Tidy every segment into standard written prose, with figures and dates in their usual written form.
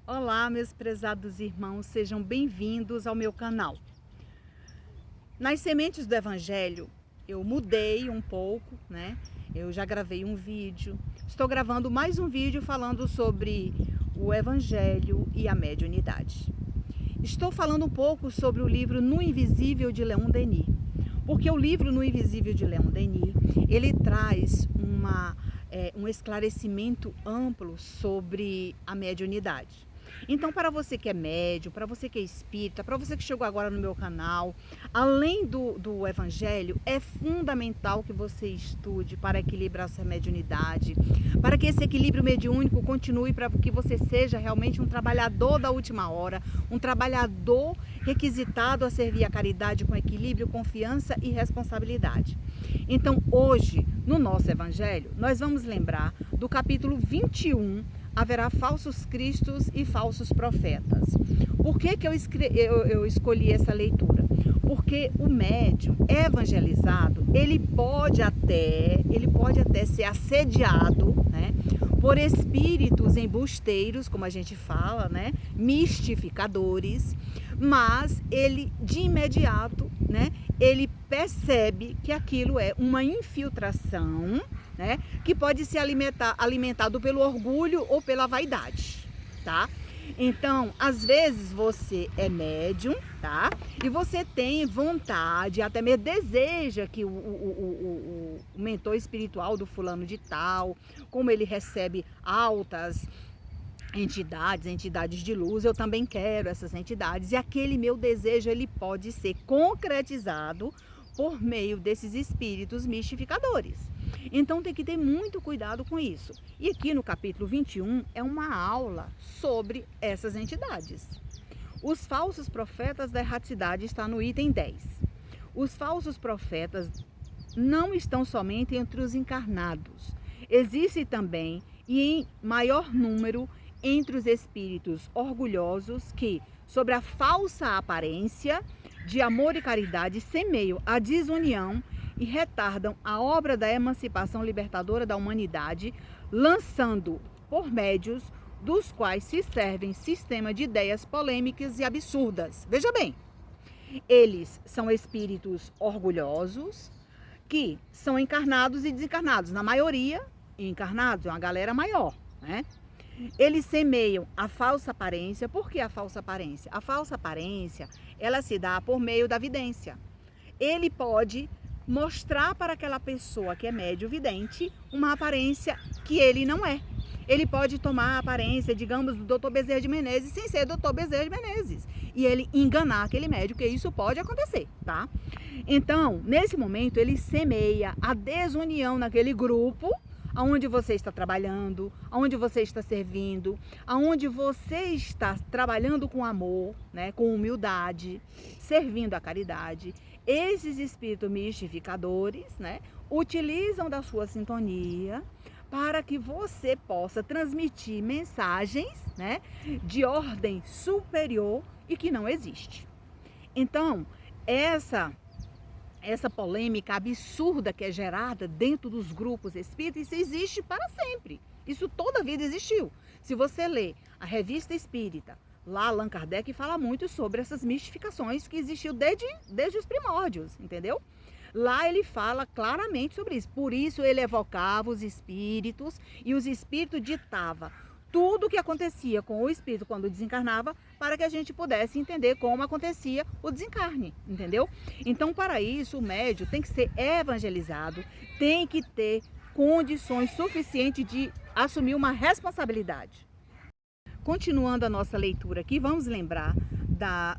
Olá, meus prezados irmãos, sejam bem-vindos ao meu canal. Nas sementes do Evangelho, eu mudei um pouco, né? Eu já gravei um vídeo, estou gravando mais um vídeo falando sobre o Evangelho e a mediunidade. Estou falando um pouco sobre o livro No Invisível de Leon Denis, porque o livro No Invisível de Leon Denis, ele traz um esclarecimento amplo sobre a mediunidade. Então, para você que é médium, para você que é espírita, para você que chegou agora no meu canal, além do Evangelho, é fundamental que você estude para equilibrar sua mediunidade, para que esse equilíbrio mediúnico continue, para que você seja realmente um trabalhador da última hora, um trabalhador requisitado a servir a caridade com equilíbrio, confiança e responsabilidade. Então, hoje, no nosso Evangelho, nós vamos lembrar do capítulo 21, haverá falsos cristos e falsos profetas. Por que eu escolhi essa leitura? Porque o médium evangelizado, ele pode até ser assediado, né, por espíritos embusteiros, como a gente fala, né, mistificadores, mas ele de imediato, né, ele percebe que aquilo é uma infiltração, né, que pode ser alimentado pelo orgulho ou pela vaidade, tá? Então, às vezes você é médium, tá? E você tem vontade, até mesmo deseja que o mentor espiritual do fulano de tal, como ele recebe altas entidades de luz, eu também quero essas entidades, e aquele meu desejo, ele pode ser concretizado por meio desses espíritos mistificadores. Então tem que ter muito cuidado com isso. E aqui no capítulo 21 é uma aula sobre essas entidades. Os falsos profetas da erraticidade está no item 10. Os falsos profetas não estão somente entre os encarnados. Existem também, e em maior número, entre os espíritos orgulhosos que, sobre a falsa aparência de amor e caridade, semeiam a desunião e retardam a obra da emancipação libertadora da humanidade, lançando por médios dos quais se servem sistema de ideias polêmicas e absurdas. Veja bem, eles são espíritos orgulhosos que são encarnados e desencarnados. Na maioria, encarnados é uma galera maior, né? Eles semeiam a falsa aparência. Por que a falsa aparência? A falsa aparência, ela se dá por meio da vidência. Ele pode mostrar para aquela pessoa que é médio vidente uma aparência que ele não é. Ele pode tomar a aparência, digamos, do Dr. Bezerra de Menezes sem ser Dr. Bezerra de Menezes. E ele enganar aquele médium, que isso pode acontecer, tá? Então, nesse momento, ele semeia a desunião naquele grupo aonde você está trabalhando, aonde você está servindo, aonde você está trabalhando com amor, né, com humildade, servindo a caridade. Esses espíritos mistificadores, né, utilizam da sua sintonia para que você possa transmitir mensagens, né, de ordem superior e que não existe. Então, essa polêmica absurda que é gerada dentro dos grupos espíritas, isso existe para sempre. Isso toda a vida existiu. Se você ler a Revista Espírita, lá Allan Kardec fala muito sobre essas mistificações que existiu desde os primórdios, entendeu? Lá ele fala claramente sobre isso. Por isso ele evocava os espíritos e os espíritos ditavam tudo o que acontecia com o espírito quando desencarnava, para que a gente pudesse entender como acontecia o desencarne, entendeu? Então, para isso, o médium tem que ser evangelizado, tem que ter condições suficientes de assumir uma responsabilidade. Continuando a nossa leitura aqui, vamos lembrar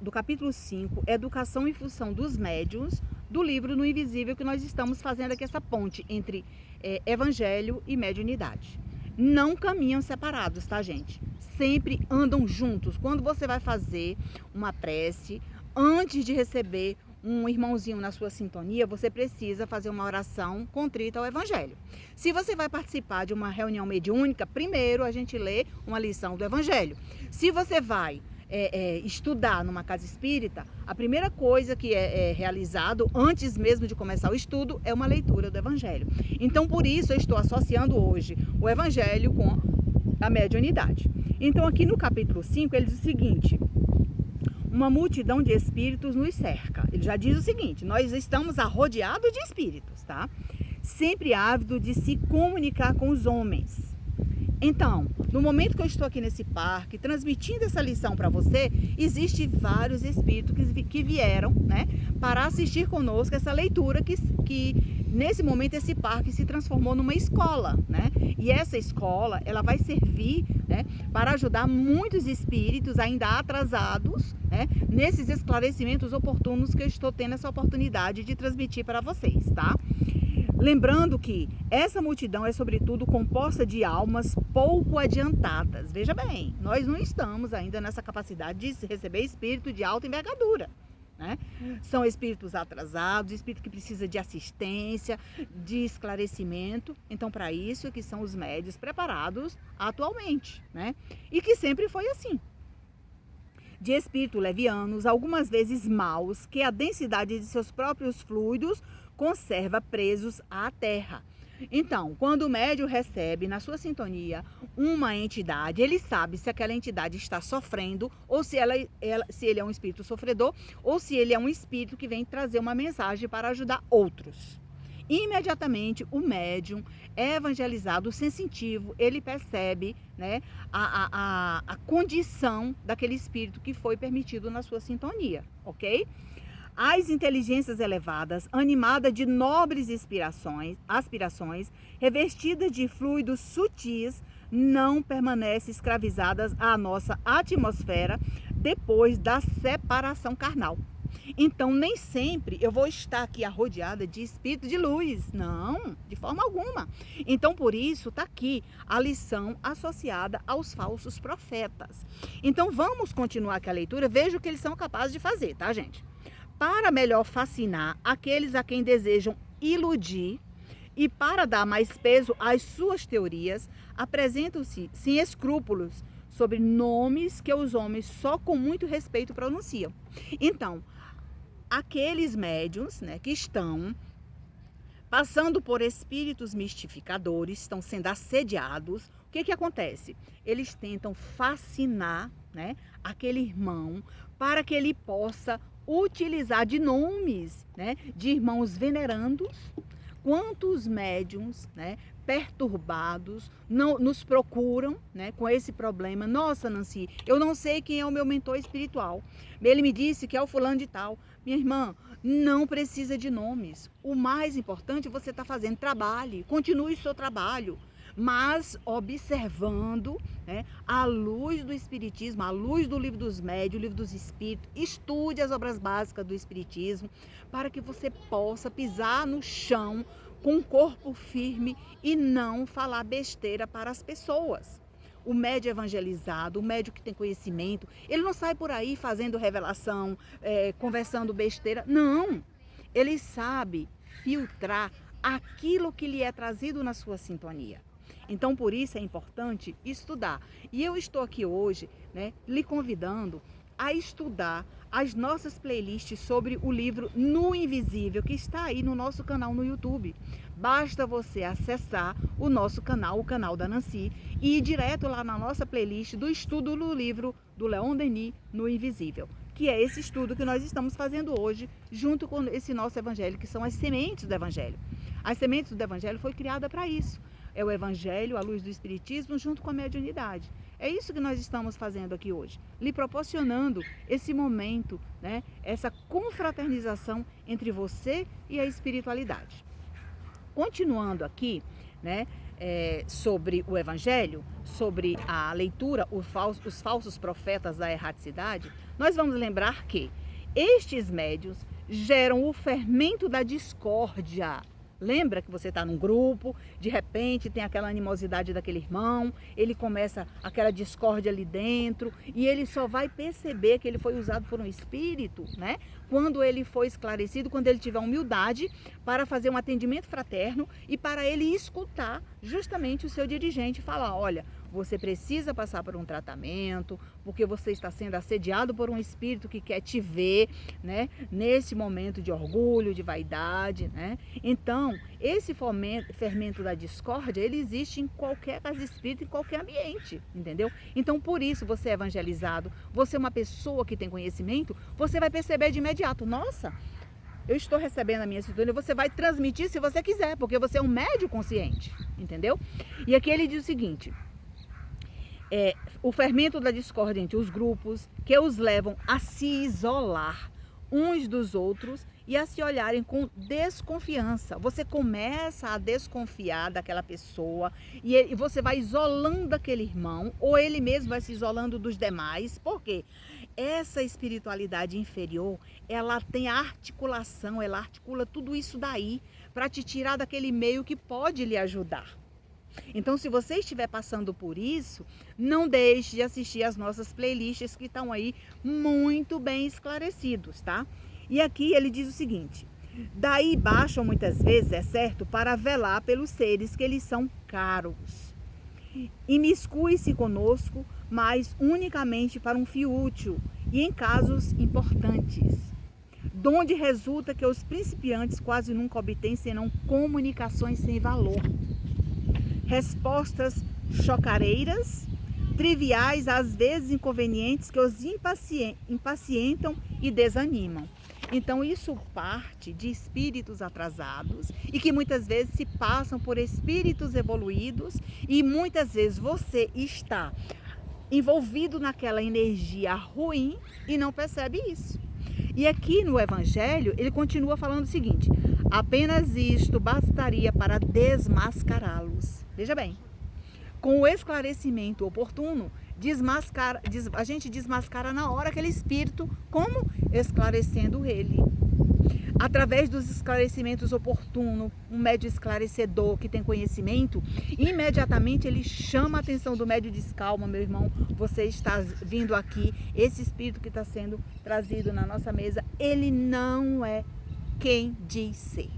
do capítulo 5, Educação em Função dos Médiuns, do livro No Invisível, que nós estamos fazendo aqui essa ponte entre Evangelho e mediunidade. Não caminham separados, tá, gente? Sempre andam juntos. Quando você vai fazer uma prece, antes de receber um irmãozinho na sua sintonia, você precisa fazer uma oração contrita ao Evangelho. Se você vai participar de uma reunião mediúnica, primeiro a gente lê uma lição do Evangelho. Se você vai estudar numa casa espírita, a primeira coisa que é realizado antes mesmo de começar o estudo é uma leitura do Evangelho. Então, por isso eu estou associando hoje o Evangelho com a mediunidade. Então aqui no capítulo 5 ele diz o seguinte: uma multidão de espíritos nos cerca. Ele já diz o seguinte: nós estamos rodeados de espíritos, tá? Sempre ávido de se comunicar com os homens. Então, no momento que eu estou aqui nesse parque, transmitindo essa lição para você, existem vários espíritos que vieram, né, para assistir conosco essa leitura que nesse momento esse parque se transformou numa escola, né? E essa escola, ela vai servir, né, para ajudar muitos espíritos ainda atrasados, né, nesses esclarecimentos oportunos que eu estou tendo essa oportunidade de transmitir para vocês, tá? Lembrando que essa multidão é sobretudo composta de almas pouco adiantadas. Veja bem, nós não estamos ainda nessa capacidade de receber espírito de alta envergadura, né? São espíritos atrasados, espíritos que precisam de assistência, de esclarecimento. Então, para isso é que são os médios preparados atualmente, né? E que sempre foi assim. De espíritos levianos, algumas vezes maus, que a densidade de seus próprios fluidos conserva presos à terra. Então, quando o médium recebe na sua sintonia uma entidade, ele sabe se aquela entidade está sofrendo, ou se ele é um espírito sofredor, ou se ele é um espírito que vem trazer uma mensagem para ajudar outros. Imediatamente o médium é evangelizado, sensitivo, ele percebe, né, a condição daquele espírito que foi permitido na sua sintonia, ok? As inteligências elevadas, animadas de nobres aspirações, revestidas de fluidos sutis, não permanecem escravizadas à nossa atmosfera depois da separação carnal. Então, nem sempre eu vou estar aqui rodeada de espírito de luz. Não, de forma alguma. Então, por isso, está aqui a lição associada aos falsos profetas. Então, vamos continuar aqui a leitura. Veja o que eles são capazes de fazer, tá, gente? Para melhor fascinar aqueles a quem desejam iludir e para dar mais peso às suas teorias, apresentam-se sem escrúpulos sobre nomes que os homens só com muito respeito pronunciam. Então, aqueles médiuns, né, que estão passando por espíritos mistificadores, estão sendo assediados, o que acontece? Eles tentam fascinar, né, aquele irmão para que ele possa utilizar de nomes, né, de irmãos venerandos. Quantos médiuns, né, perturbados não nos procuram, né, com esse problema? Nossa, Nancy, eu não sei quem é o meu mentor espiritual. Ele me disse que é o fulano de tal. Minha irmã, não precisa de nomes. O mais importante é você estar fazendo trabalho. Continue o seu trabalho, mas observando, né, a luz do Espiritismo, a luz do livro dos médios, o livro dos Espíritos. Estude as obras básicas do Espiritismo para que você possa pisar no chão com o corpo firme e não falar besteira para as pessoas. O médio evangelizado, o médio que tem conhecimento, ele não sai por aí fazendo revelação, conversando besteira. Não, ele sabe filtrar aquilo que lhe é trazido na sua sintonia. Então, por isso é importante estudar. E eu estou aqui hoje, né, lhe convidando a estudar as nossas playlists sobre o livro No Invisível, que está aí no nosso canal no YouTube. Basta você acessar o nosso canal, o canal da Nancy, e ir direto lá na nossa playlist do estudo do livro do Leon Denis, No Invisível, que é esse estudo que nós estamos fazendo hoje, junto com esse nosso evangelho, que são as sementes do evangelho. As sementes do evangelho foi criada para isso. É o evangelho, a luz do espiritismo, junto com a mediunidade. É isso que nós estamos fazendo aqui hoje, lhe proporcionando esse momento, né, essa confraternização entre você e a espiritualidade. Continuando aqui, né, sobre o evangelho, sobre a leitura, os falsos profetas da erraticidade, nós vamos lembrar que estes médios geram o fermento da discórdia. Lembra que você está num grupo, de repente tem aquela animosidade daquele irmão, ele começa aquela discórdia ali dentro e ele só vai perceber que ele foi usado por um espírito, né? Quando ele for esclarecido, quando ele tiver humildade para fazer um atendimento fraterno e para ele escutar justamente o seu dirigente e falar: olha, você precisa passar por um tratamento, porque você está sendo assediado por um espírito que quer te ver, né, nesse momento de orgulho, de vaidade, né? Então, esse fermento da discórdia, ele existe em qualquer casa espírita, em qualquer ambiente, entendeu? Então, por isso, você é evangelizado, você é uma pessoa que tem conhecimento, você vai perceber de imediato, nossa, eu estou recebendo a minha sintonia, você vai transmitir se você quiser, porque você é um médium consciente, entendeu? E aqui ele diz o seguinte, o fermento da discórdia entre os grupos que os levam a se isolar uns dos outros e a se olharem com desconfiança. Você começa a desconfiar daquela pessoa e você vai isolando aquele irmão, ou ele mesmo vai se isolando dos demais. Por quê? Essa espiritualidade inferior, ela tem a articulação, ela articula tudo isso daí para te tirar daquele meio que pode lhe ajudar. Então, se você estiver passando por isso, não deixe de assistir as nossas playlists que estão aí muito bem esclarecidos, tá? E aqui ele diz o seguinte, daí baixam muitas vezes, é certo, para velar pelos seres que lhes são caros. Imiscui-se conosco, mas unicamente para um fio útil e em casos importantes, donde resulta que os principiantes quase nunca obtêm senão comunicações sem valor. Respostas chocareiras, triviais, às vezes inconvenientes, que os impacientam e desanimam. Então, isso parte de espíritos atrasados e que muitas vezes se passam por espíritos evoluídos e muitas vezes você está envolvido naquela energia ruim e não percebe isso. E aqui no Evangelho, ele continua falando o seguinte, apenas isto bastaria para desmascará-los. Veja bem, com o esclarecimento oportuno, a gente desmascara na hora aquele espírito, como? Esclarecendo ele. Através dos esclarecimentos oportunos, um médium esclarecedor que tem conhecimento, imediatamente ele chama a atenção do médium e diz, calma, meu irmão, você está vindo aqui, esse espírito que está sendo trazido na nossa mesa, ele não é quem diz ser.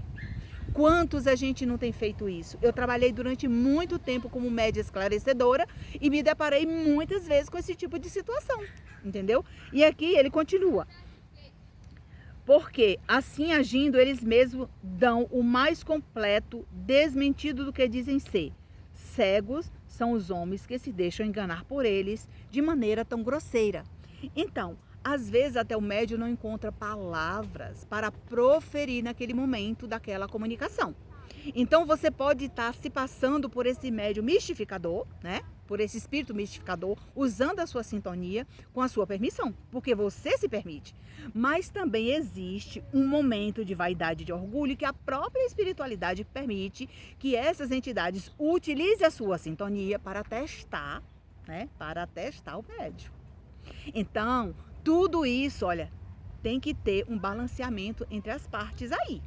Quantos a gente não tem feito isso? Eu trabalhei durante muito tempo como média esclarecedora e me deparei muitas vezes com esse tipo de situação, entendeu? E aqui ele continua. Porque assim agindo, eles mesmos dão o mais completo desmentido do que dizem ser. Cegos são os homens que se deixam enganar por eles de maneira tão grosseira. Então, às vezes até o médium não encontra palavras para proferir naquele momento daquela comunicação. Então você pode estar se passando por esse médium mistificador, né? Por esse espírito mistificador, usando a sua sintonia com a sua permissão, porque você se permite. Mas também existe um momento de vaidade e de orgulho que a própria espiritualidade permite que essas entidades utilizem a sua sintonia para testar, né? Para testar o médium. Então, tudo isso, olha, tem que ter um balanceamento entre as partes aí.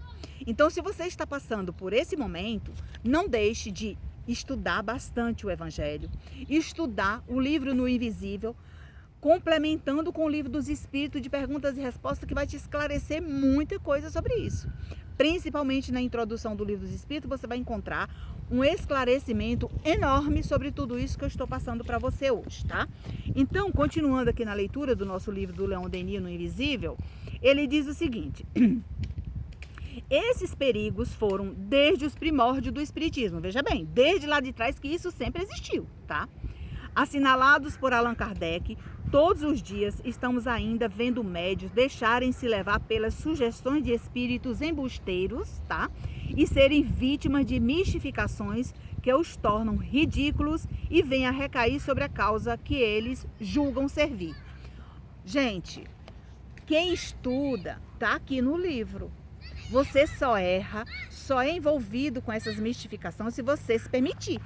Então, se você está passando por esse momento, não deixe de estudar bastante o Evangelho, estudar o livro No Invisível, complementando com o livro dos Espíritos de Perguntas e Respostas, que vai te esclarecer muita coisa sobre isso. Principalmente na introdução do livro dos Espíritos, você vai encontrar um esclarecimento enorme sobre tudo isso que eu estou passando para você hoje, tá? Então, continuando aqui na leitura do nosso livro do Leon Denis, No Invisível, ele diz o seguinte... Esses perigos foram desde os primórdios do Espiritismo, veja bem, desde lá de trás que isso sempre existiu, tá? Assinalados por Allan Kardec, todos os dias estamos ainda vendo médios deixarem-se levar pelas sugestões de espíritos embusteiros, tá? E serem vítimas de mistificações que os tornam ridículos e vêm a recair sobre a causa que eles julgam servir. Gente, quem estuda tá aqui no livro. Você só erra, só é envolvido com essas mistificações se você se permitir,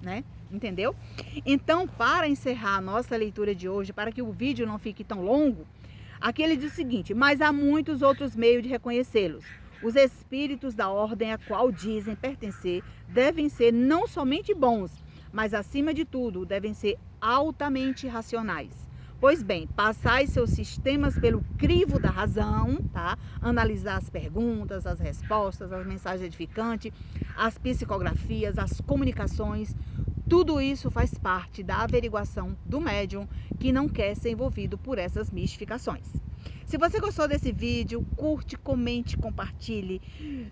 né? Entendeu? Então, para encerrar a nossa leitura de hoje, para que o vídeo não fique tão longo, aqui ele diz o seguinte, mas há muitos outros meios de reconhecê-los. Os espíritos da ordem a qual dizem pertencer devem ser não somente bons, mas acima de tudo devem ser altamente racionais. Pois bem, passai seus sistemas pelo crivo da razão, tá? Analisar as perguntas, as respostas, as mensagens edificantes, as psicografias, as comunicações, Tudo isso faz parte da averiguação do médium que não quer ser envolvido por essas mistificações. Se você gostou desse vídeo, curte, comente, compartilhe.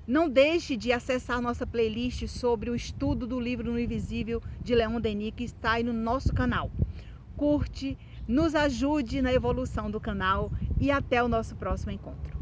Não deixe de acessar nossa playlist sobre o estudo do livro No Invisível de Leon Denis, que está aí no nosso canal. Curte, nos ajude na evolução do canal e até o nosso próximo encontro.